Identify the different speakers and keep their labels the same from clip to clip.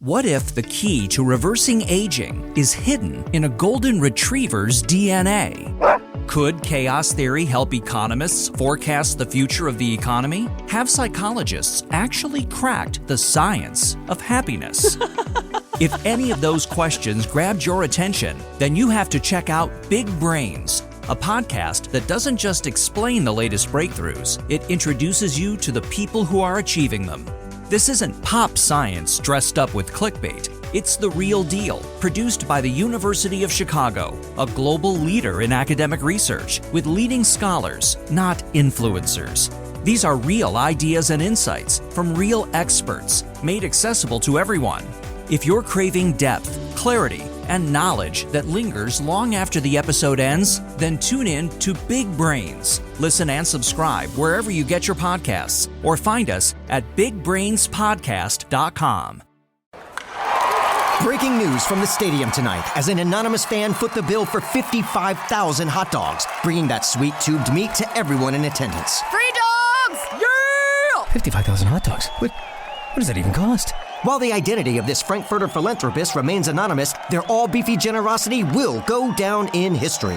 Speaker 1: What if the key to reversing aging is hidden in a golden retriever's DNA? Could chaos theory help economists forecast the future of the economy? Have psychologists actually cracked the science of happiness? If any of those questions grabbed your attention, then you have to check out Big Brains, a podcast that doesn't just explain the latest breakthroughs, it introduces you to the people who are achieving them. This isn't pop science dressed up with clickbait. It's the real deal, produced by the University of Chicago, a global leader in academic research, with leading scholars, not influencers. These are real ideas and insights from real experts, made accessible to everyone. If you're craving depth, clarity, and knowledge that lingers long after the episode ends, then tune in to Big Brains. Listen and subscribe wherever you get your podcasts, or find us at bigbrainspodcast.com.
Speaker 2: Breaking news from the stadium tonight as an anonymous fan foot the bill for 55,000 hot dogs, bringing that sweet tubed meat to everyone in attendance.
Speaker 3: Free dogs! Yeah!
Speaker 4: 55,000 hot dogs? What does that even cost?
Speaker 2: While the identity of this Frankfurter philanthropist remains anonymous, their all-beefy generosity will go down in history.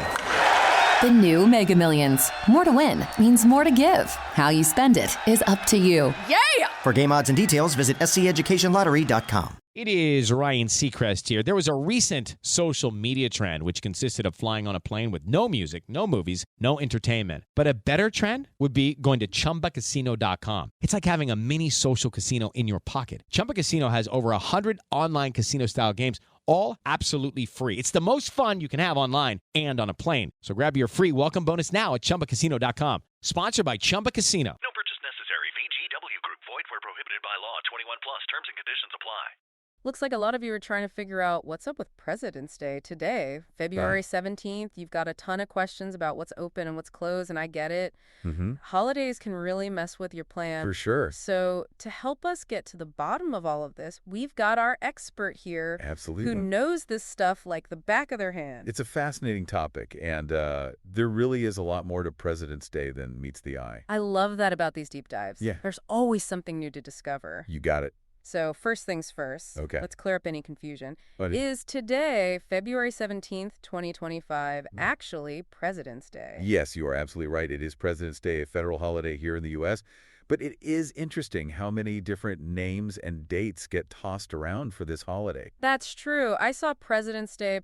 Speaker 3: The new Mega Millions. More to win means more to give. How you spend it is up to you. Yeah!
Speaker 2: For game odds and details, visit sceducationlottery.com.
Speaker 5: It is Ryan Seacrest here. There was a recent social media trend which consisted of flying on a plane with no music, no movies, no entertainment. But a better trend would be going to ChumbaCasino.com. It's like having a mini social casino in your pocket. Chumba Casino has over 100 online casino-style games, all absolutely free. It's the most fun you can have online and on a plane. So grab your free welcome bonus now at ChumbaCasino.com. Sponsored by Chumba Casino.
Speaker 6: No purchase necessary. VGW Group. Void where prohibited by law. 21 plus. Terms and conditions apply.
Speaker 7: Looks like a lot of you are trying to figure out what's up with President's Day today, February 17th. You've got a ton of questions about what's open and what's closed, and I get it. Holidays can really mess with your plan.
Speaker 8: For sure.
Speaker 7: So to help us get to the bottom of all of this, we've got our expert here.
Speaker 8: Absolutely.
Speaker 7: Who knows this stuff like the back of their hand.
Speaker 8: It's a fascinating topic, and there really is a lot more to President's Day than meets the eye.
Speaker 7: I love that about these deep dives.
Speaker 8: Yeah.
Speaker 7: There's always something new to discover.
Speaker 8: You got it.
Speaker 7: So first things first,
Speaker 8: Okay.
Speaker 7: Let's clear up any confusion.
Speaker 8: What
Speaker 7: Is today, February 17th, 2025, actually President's Day?
Speaker 8: Yes, you are absolutely right. It is President's Day, a federal holiday here in the U.S., but it is interesting how many different names and dates get tossed around for this holiday.
Speaker 7: That's true. I saw President's Day,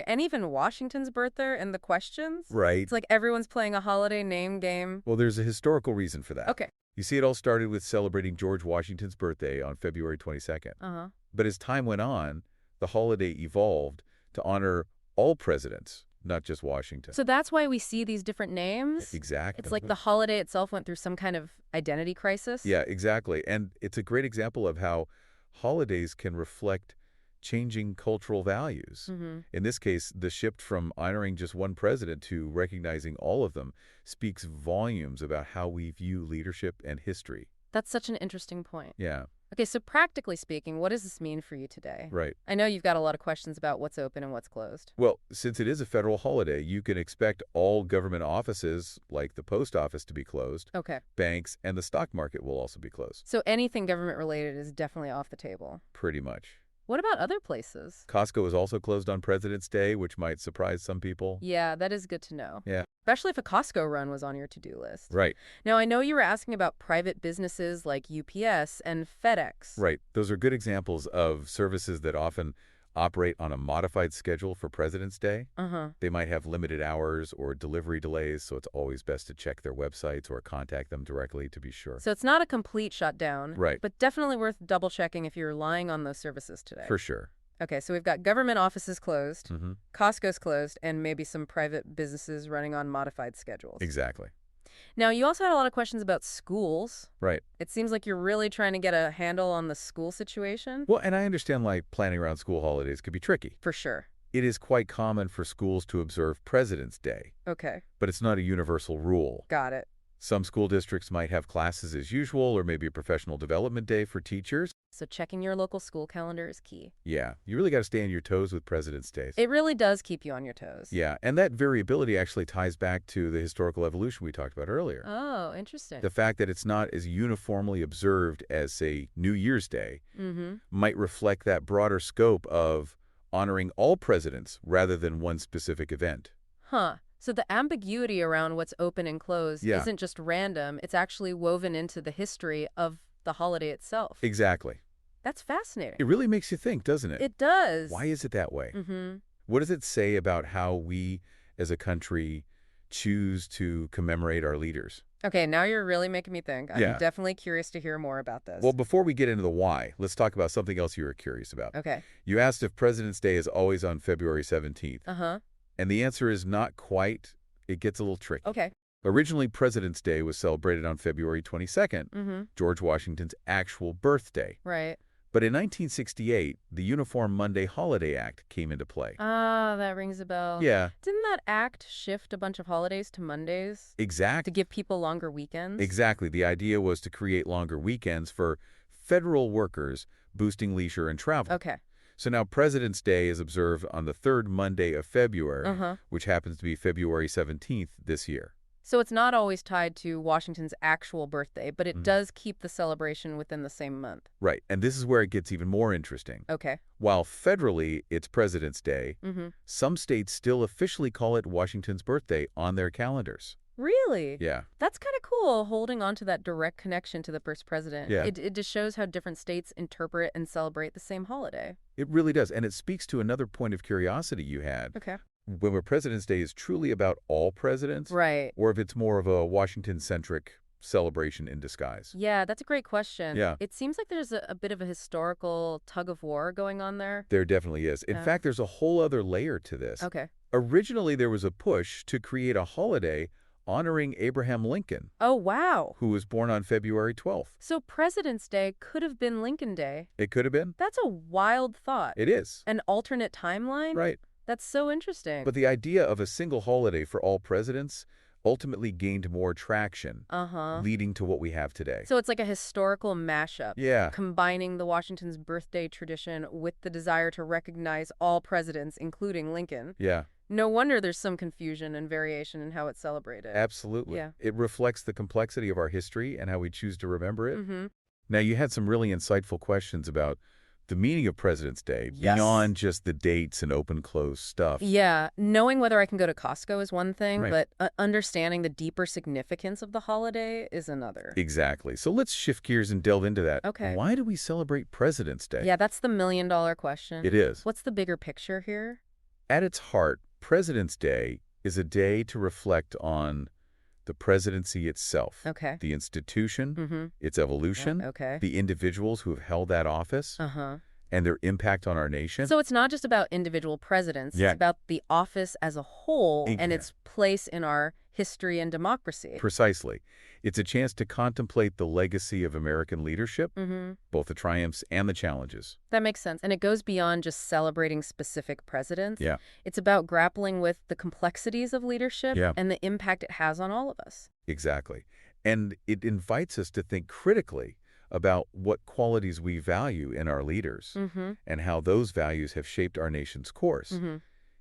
Speaker 7: and even Washington's birthday in the questions.
Speaker 8: Right.
Speaker 7: It's like everyone's playing a holiday name game.
Speaker 8: Well, there's a historical reason for that.
Speaker 7: Okay.
Speaker 8: You see, it all started with celebrating George Washington's birthday on February 22nd.
Speaker 7: Uh-huh.
Speaker 8: But as time went on, the holiday evolved to honor all presidents, not just Washington.
Speaker 7: So that's why we see these different names?
Speaker 8: Exactly.
Speaker 7: It's like the holiday itself went through some kind of identity crisis?
Speaker 8: Yeah, exactly. And it's a great example of how holidays can reflect changing cultural values. In this case, the shift from honoring just one president to recognizing all of them speaks volumes about how we view leadership and history.
Speaker 7: That's such an interesting point.
Speaker 8: Yeah.
Speaker 7: Okay, so practically speaking, what does this mean for you today?
Speaker 8: Right.
Speaker 7: I know you've got a lot of questions about what's open and what's closed.
Speaker 8: Well, since it is a federal holiday, you can expect all government offices, like the post office, to be closed.
Speaker 7: Okay.
Speaker 8: Banks and the stock market will also be closed.
Speaker 7: So anything government related is definitely off the table.
Speaker 8: Pretty much.
Speaker 7: What about other places?
Speaker 8: Costco is also closed on President's Day, which might surprise some people.
Speaker 7: Yeah, that is good to know.
Speaker 8: Yeah.
Speaker 7: Especially if a Costco run was on your to-do list.
Speaker 8: Right.
Speaker 7: Now, I know you were asking about private businesses like UPS and FedEx.
Speaker 8: Right. Those are good examples of services that often operate on a modified schedule for President's Day. They might have limited hours or delivery delays, so it's always best to check their websites or contact them directly to be sure.
Speaker 7: So it's not a complete shutdown.
Speaker 8: Right.
Speaker 7: But definitely worth double-checking if you're relying on those services today.
Speaker 8: For sure.
Speaker 7: Okay, so we've got government offices closed, Costco's closed, and maybe some private businesses running on modified schedules.
Speaker 8: Exactly.
Speaker 7: Now, you also had a lot of questions about schools.
Speaker 8: Right.
Speaker 7: It seems like you're really trying to get a handle on the school situation.
Speaker 8: Well, and I understand planning around school holidays could be tricky.
Speaker 7: For sure.
Speaker 8: It is quite common for schools to observe President's Day.
Speaker 7: Okay.
Speaker 8: But it's not a universal rule.
Speaker 7: Got it.
Speaker 8: Some school districts might have classes as usual or maybe a professional development day for teachers.
Speaker 7: So checking your local school calendar is key.
Speaker 8: Yeah, you really got to stay on your toes with President's Day.
Speaker 7: It really does keep you on your toes.
Speaker 8: Yeah, and that variability actually ties back to the historical evolution we talked about earlier.
Speaker 7: Oh, interesting.
Speaker 8: The fact that it's not as uniformly observed as, say, New Year's Day might reflect that broader scope of honoring all presidents rather than one specific event.
Speaker 7: Huh. So the ambiguity around what's open and closed
Speaker 8: Yeah.
Speaker 7: isn't just random, it's actually woven into the history of the holiday itself.
Speaker 8: Exactly.
Speaker 7: That's fascinating.
Speaker 8: It really makes you think, doesn't it?
Speaker 7: It does.
Speaker 8: Why is it that way?
Speaker 7: Mm-hmm.
Speaker 8: What does it say about how we as a country choose to commemorate our leaders?
Speaker 7: Okay, now you're really making me think. I'm
Speaker 8: Yeah.
Speaker 7: definitely curious to hear more about this.
Speaker 8: Well, before we get into the why, let's talk about something else you were curious about.
Speaker 7: Okay.
Speaker 8: You asked if President's Day is always on February 17th.
Speaker 7: Uh-huh.
Speaker 8: And the answer is not quite. It gets a little tricky.
Speaker 7: Okay.
Speaker 8: Originally, President's Day was celebrated on February 22nd,
Speaker 7: Mm-hmm.
Speaker 8: George Washington's actual birthday.
Speaker 7: Right.
Speaker 8: But in 1968, the Uniform Monday Holiday Act came into play.
Speaker 7: Ah, that rings a bell.
Speaker 8: Yeah,
Speaker 7: Didn't that act shift a bunch of holidays to Mondays to
Speaker 8: exactly.
Speaker 7: give people longer weekends?
Speaker 8: Exactly. The idea was to create longer weekends for federal workers, boosting leisure and travel.
Speaker 7: Okay.
Speaker 8: So now President's Day is observed on the third Monday of February,
Speaker 7: Uh-huh.
Speaker 8: which happens to be February 17th this year.
Speaker 7: So it's not always tied to Washington's actual birthday, but it does keep the celebration within the same month.
Speaker 8: Right, and this is where it gets even more interesting.
Speaker 7: Okay.
Speaker 8: While federally it's President's Day,
Speaker 7: Mm-hmm.
Speaker 8: some states still officially call it Washington's birthday on their calendars.
Speaker 7: Really?
Speaker 8: Yeah,
Speaker 7: That's kind of cool, holding on to that direct connection to the first president.
Speaker 8: Yeah.
Speaker 7: It just shows how different states interpret and celebrate the same holiday.
Speaker 8: it really does. And it speaks to another point of curiosity you had.
Speaker 7: Okay.
Speaker 8: Whether President's Day is truly about all presidents,
Speaker 7: Right.
Speaker 8: or if it's more of a Washington-centric celebration in disguise.
Speaker 7: Yeah, that's a great question.
Speaker 8: Yeah.
Speaker 7: It seems like there's a bit of a historical tug of war going on there.
Speaker 8: There definitely is. In
Speaker 7: Yeah.
Speaker 8: fact, there's a whole other layer to this.
Speaker 7: Okay.
Speaker 8: Originally, there was a push to create a holiday honoring Abraham Lincoln,
Speaker 7: Oh, wow.
Speaker 8: who was born on February 12th.
Speaker 7: So President's Day could have been Lincoln Day.
Speaker 8: It could have been.
Speaker 7: That's a wild thought.
Speaker 8: It is.
Speaker 7: An alternate timeline?
Speaker 8: Right.
Speaker 7: That's so interesting.
Speaker 8: But the idea of a single holiday for all presidents ultimately gained more traction,
Speaker 7: Uh-huh.
Speaker 8: leading to what we have today.
Speaker 7: So it's like a historical mashup.
Speaker 8: Yeah.
Speaker 7: Combining the Washington's birthday tradition with the desire to recognize all presidents, including Lincoln.
Speaker 8: Yeah,
Speaker 7: No wonder there's some confusion and variation in how it's celebrated.
Speaker 8: absolutely.
Speaker 7: Yeah.
Speaker 8: It reflects the complexity of our history and how we choose to remember it.
Speaker 7: Mm-hmm.
Speaker 8: Now, you had some really insightful questions about the meaning of President's Day
Speaker 7: Yes.
Speaker 8: beyond just the dates and open-close stuff.
Speaker 7: Yeah, knowing whether I can go to Costco is one thing,
Speaker 8: Right.
Speaker 7: but understanding the deeper significance of the holiday is another.
Speaker 8: Exactly. So let's shift gears and delve into that.
Speaker 7: Okay.
Speaker 8: Why do we celebrate President's Day?
Speaker 7: Yeah, that's the million-dollar question.
Speaker 8: It is.
Speaker 7: What's the bigger picture here?
Speaker 8: At its heart, President's Day is a day to reflect on the presidency itself,
Speaker 7: Okay.
Speaker 8: the institution,
Speaker 7: Mm-hmm.
Speaker 8: its evolution,
Speaker 7: Okay.
Speaker 8: the individuals who have held that office,
Speaker 7: Uh-huh.
Speaker 8: and their impact on our nation.
Speaker 7: So it's not just about individual presidents.
Speaker 8: Yeah.
Speaker 7: It's about the office as a whole and
Speaker 8: Exact-
Speaker 7: its place in our history and democracy.
Speaker 8: Precisely. It's a chance to contemplate the legacy of American leadership,
Speaker 7: Mm-hmm.
Speaker 8: both the triumphs and the challenges.
Speaker 7: That makes sense. And it goes beyond just celebrating specific presidents.
Speaker 8: Yeah.
Speaker 7: It's about grappling with the complexities of leadership
Speaker 8: Yeah.
Speaker 7: and the impact it has on all of us.
Speaker 8: Exactly. And it invites us to think critically about what qualities we value in our leaders
Speaker 7: Mm-hmm.
Speaker 8: and how those values have shaped our nation's course.
Speaker 7: Mm-hmm.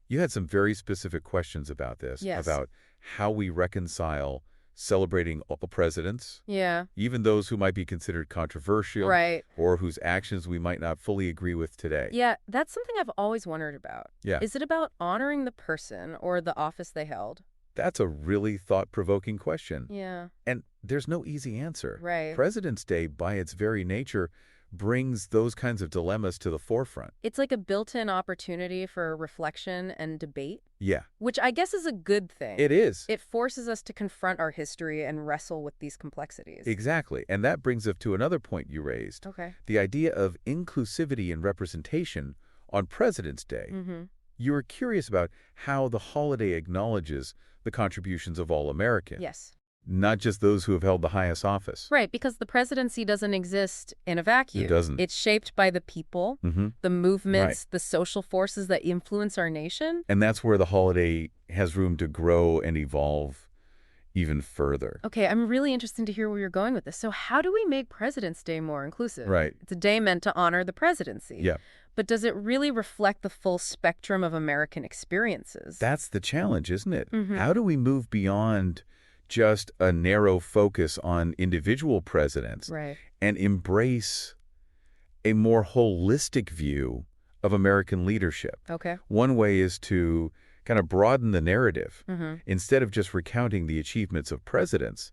Speaker 8: You had some very specific questions about this,
Speaker 7: Yes.
Speaker 8: about how we reconcile celebrating all presidents,
Speaker 7: Yeah.
Speaker 8: even those who might be considered controversial
Speaker 7: Right.
Speaker 8: or whose actions we might not fully agree with today.
Speaker 7: Yeah, that's something I've always wondered about.
Speaker 8: Yeah.
Speaker 7: Is it about honoring the person or the office they held?
Speaker 8: That's a really thought-provoking question.
Speaker 7: Yeah.
Speaker 8: And there's no easy answer.
Speaker 7: Right.
Speaker 8: President's Day, by its very nature, brings those kinds of dilemmas to the forefront.
Speaker 7: It's like a built-in opportunity for reflection and debate,
Speaker 8: Yeah,
Speaker 7: which I guess is a good thing.
Speaker 8: it is.
Speaker 7: It forces us to confront our history and wrestle with these complexities.
Speaker 8: Exactly. And that brings us to another point you raised,
Speaker 7: Okay.
Speaker 8: the idea of inclusivity and representation on President's Day.
Speaker 7: Mm-hmm.
Speaker 8: You were curious about how the holiday acknowledges the contributions of all Americans,
Speaker 7: Yes.
Speaker 8: not just those who have held the highest office.
Speaker 7: Right, because the presidency doesn't exist in a vacuum.
Speaker 8: It doesn't.
Speaker 7: It's shaped by the people,
Speaker 8: Mm-hmm.
Speaker 7: the movements, the social forces that influence our nation.
Speaker 8: And that's where the holiday has room to grow and evolve even further.
Speaker 7: Okay, I'm really interested to hear where you're going with this. So how do we make President's Day more inclusive?
Speaker 8: Right.
Speaker 7: It's a day meant to honor the presidency.
Speaker 8: Yeah.
Speaker 7: But does it really reflect the full spectrum of American experiences?
Speaker 8: That's the challenge, isn't it?
Speaker 7: Mm-hmm.
Speaker 8: How do we move beyond just a narrow focus on individual presidents and embrace a more holistic view of American leadership?
Speaker 7: Okay.
Speaker 8: One way is to kind of broaden the narrative.
Speaker 7: Mm-hmm.
Speaker 8: Instead of just recounting the achievements of presidents,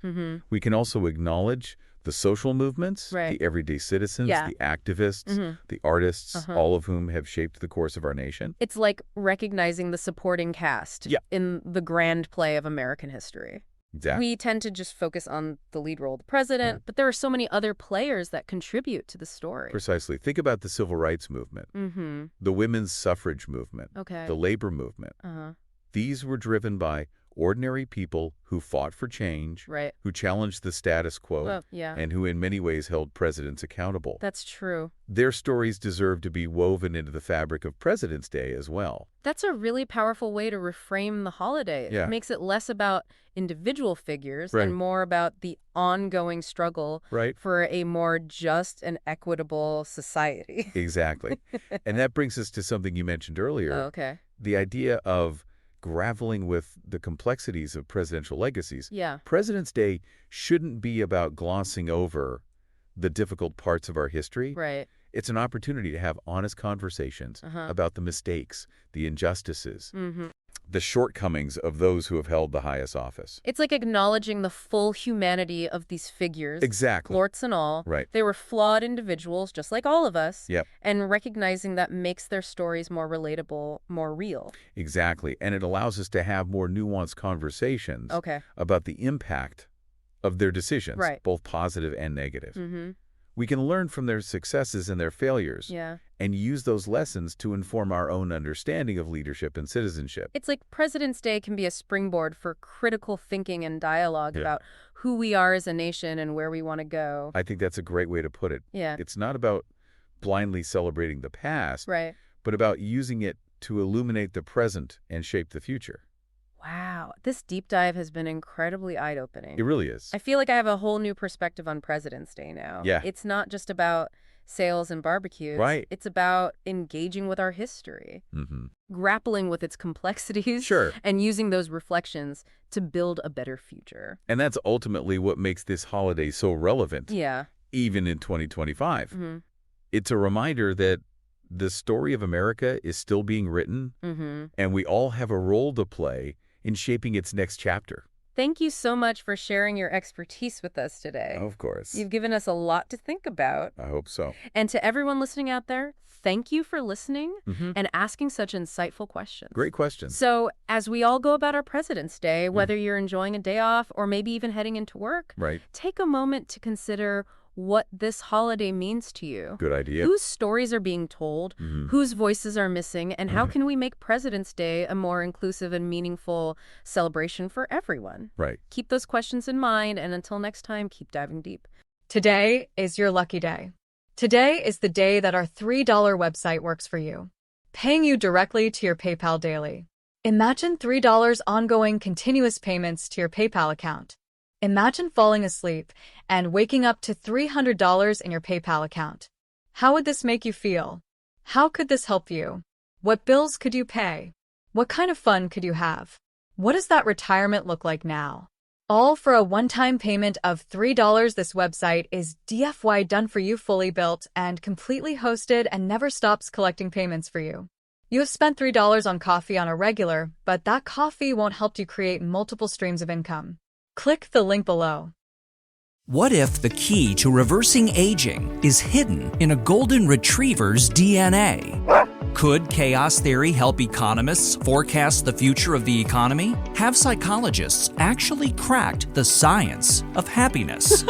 Speaker 8: we can also acknowledge the social movements, the everyday citizens, the activists, the artists, all of whom have shaped the course of our nation.
Speaker 7: It's like recognizing the supporting cast in the grand play of American history.
Speaker 8: Exactly.
Speaker 7: We tend to just focus on the lead role of the president, but there are so many other players that contribute to the story.
Speaker 8: Precisely. Think about the civil rights movement, the women's suffrage movement, the labor movement. These were driven by ordinary people who fought for change, who challenged the status quo, and who in many ways held presidents accountable.
Speaker 7: That's true.
Speaker 8: Their stories deserve to be woven into the fabric of President's Day as well.
Speaker 7: That's a really powerful way to reframe the holiday. It makes it less about individual figures and more about the ongoing struggle for a more just and equitable society.
Speaker 8: Exactly. And that brings us to something you mentioned earlier. The idea of grappling with the complexities of presidential legacies. President's Day shouldn't be about glossing over the difficult parts of our history. It's an opportunity to have honest conversations about the mistakes, the injustices, the shortcomings of those who have held the highest office.
Speaker 7: It's like acknowledging the full humanity of these figures.
Speaker 8: Exactly.
Speaker 7: Warts and all. They were flawed individuals, just like all of us. And recognizing that makes their stories more relatable, more real.
Speaker 8: Exactly. And it allows us to have more nuanced conversations about the impact of their decisions, both positive and negative. We can learn from their successes and their failures and use those lessons to inform our own understanding of leadership and citizenship.
Speaker 7: It's like President's Day can be a springboard for critical thinking and dialogue about who we are as a nation and where we want to go.
Speaker 8: I think that's a great way to put it. It's not about blindly celebrating the past, but about using it to illuminate the present and shape the future.
Speaker 7: Wow, this deep dive has been incredibly eye-opening.
Speaker 8: It really is.
Speaker 7: I feel like I have a whole new perspective on President's Day now. It's not just about sales and barbecues. It's about engaging with our history, grappling with its complexities, and using those reflections to build a better future.
Speaker 8: And that's ultimately what makes this holiday so relevant, even in 2025. It's a reminder that the story of America is still being written, and we all have a role to play in shaping its next chapter.
Speaker 7: Thank you so much for sharing your expertise with us today.
Speaker 8: Of course.
Speaker 7: You've given us a lot to think about.
Speaker 8: I hope so.
Speaker 7: And to everyone listening out there, thank you for listening and asking such insightful questions.
Speaker 8: Great questions.
Speaker 7: So as we all go about our President's Day, whether you're enjoying a day off or maybe even heading into work, take a moment to consider what this holiday means to you.
Speaker 8: Good idea.
Speaker 7: Whose stories are being told, whose voices are missing, and how can we make President's Day a more inclusive and meaningful celebration for everyone? Keep those questions in mind, and until next time, keep diving deep.
Speaker 9: Today is your lucky day. Today is the day that our $3 website works for you, paying you directly to your PayPal daily. Imagine $3 ongoing continuous payments to your PayPal account. Imagine falling asleep and waking up to $300 in your PayPal account. How would this make you feel? How could this help you? What bills could you pay? What kind of fun could you have? What does that retirement look like now? All for a one-time payment of $3. This website is DFY done for you, fully built and completely hosted, and never stops collecting payments for you. You have spent $3 on coffee on a regular, but that coffee won't help you create multiple streams of income. Click the link below.
Speaker 1: What if the key to reversing aging is hidden in a golden retriever's DNA? Could chaos theory help economists forecast the future of the economy? Have psychologists actually cracked the science of happiness?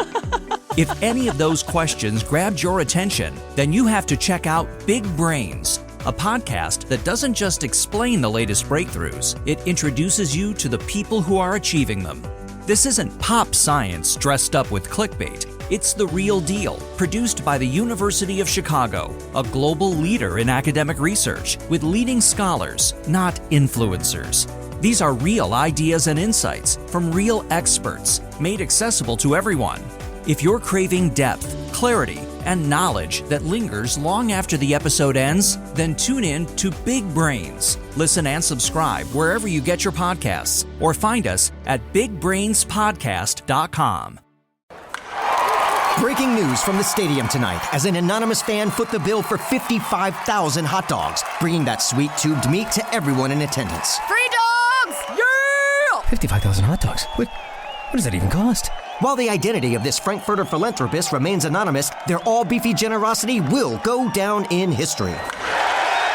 Speaker 1: If any of those questions grabbed your attention, then you have to check out Big Brains, a podcast that doesn't just explain the latest breakthroughs, it introduces you to the people who are achieving them. This isn't pop science dressed up with clickbait. It's the real deal, produced by the University of Chicago, a global leader in academic research, with leading scholars, not influencers. These are real ideas and insights from real experts, made accessible to everyone. If you're craving depth, clarity, and knowledge that lingers long after the episode ends, then tune in to Big Brains. Listen and subscribe wherever you get your podcasts, or find us at bigbrainspodcast.com.
Speaker 2: Breaking news from the stadium tonight as an anonymous fan foot the bill for 55,000 hot dogs, bringing that sweet tubed meat to everyone in attendance.
Speaker 7: Free dogs! Yeah!
Speaker 4: 55,000 hot dogs? What does that even cost?
Speaker 2: While the identity of this Frankfurter philanthropist remains anonymous, their all-beefy generosity will go down in history.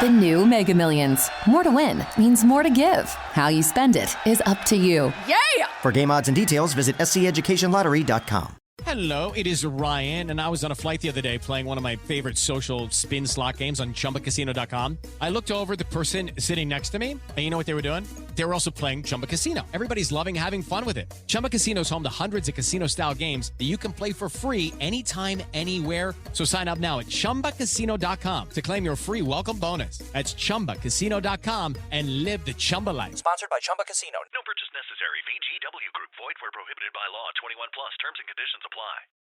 Speaker 3: The new Mega Millions. More to win means more to give. How you spend it is up to you.
Speaker 7: Yeah!
Speaker 2: For game odds and details, visit sceducationlottery.com.
Speaker 5: Hello, it is Ryan, and I was on a flight the other day playing one of my favorite social spin slot games on ChumbaCasino.com. I looked over at the person sitting next to me, and you know what they were doing? They were also playing Chumba Casino. Everybody's loving having fun with it. Chumba Casino is home to hundreds of casino-style games that you can play for free anytime, anywhere. So sign up now at ChumbaCasino.com to claim your free welcome bonus. That's ChumbaCasino.com and live the Chumba life.
Speaker 1: Sponsored by Chumba Casino.
Speaker 6: No purchase necessary. VGW Group. Void where prohibited by law. 21 plus. Terms and conditions apply.